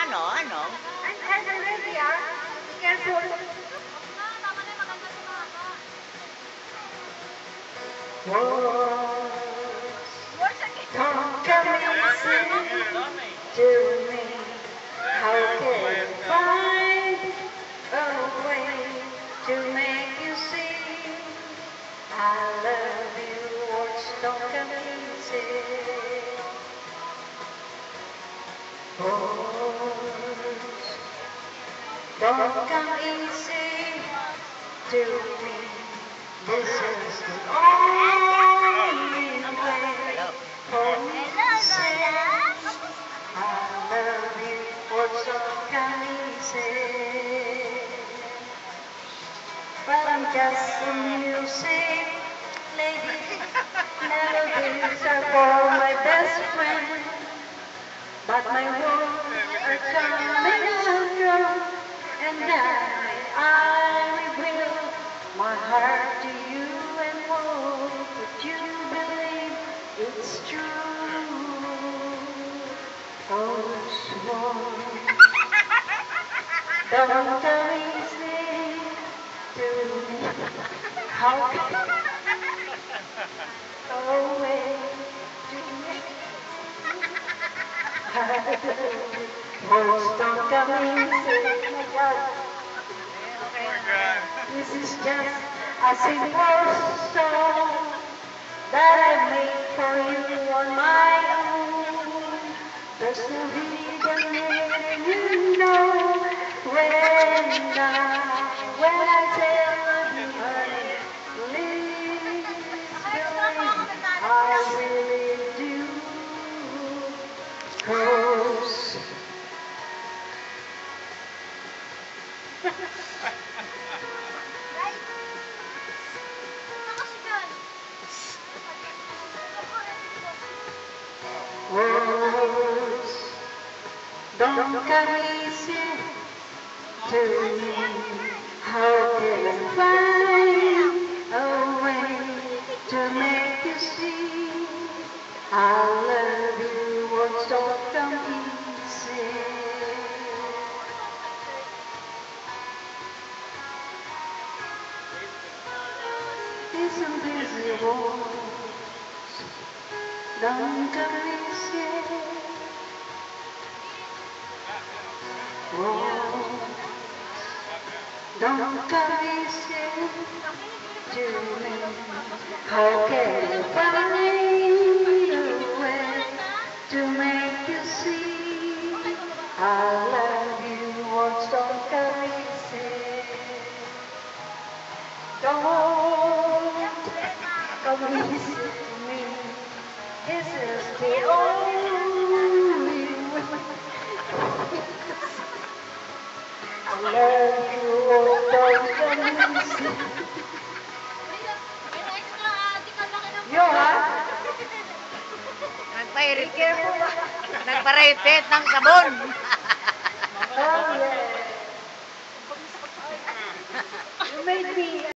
Ano? I'm ready, ah. Be careful. Don't come easy to me. How can I find a way to make you see I love you? Words don't come easy. Words don't come easy to me. This is the only way for me to say I love you. Words don't come easy. But I'm just a music lady. Melodies are for my best friend. But my words are coming out wrong, and I reveal my heart to you and hope that you believe it's true. Oh, swan, don't come easy to me. How can go away to me? Words don't come easy, my God. This is just a simple song that I made for you on my own. There's no hidden meaning, you know, when I tell you, honey, please believe I really do. 'Cause words don't come easy to me. How can I find a way to make you see I love you? Words don't come easy. Isn't this words don't come easy? Words don't come easy to me. How can I find a way to make you see I love you? Words don't come easy. Don't come easy to me. This is the only way. I love you. Words don't come easy. Yo, ha? Nagpa-repeat ng sabon. Oh, yeah. You made me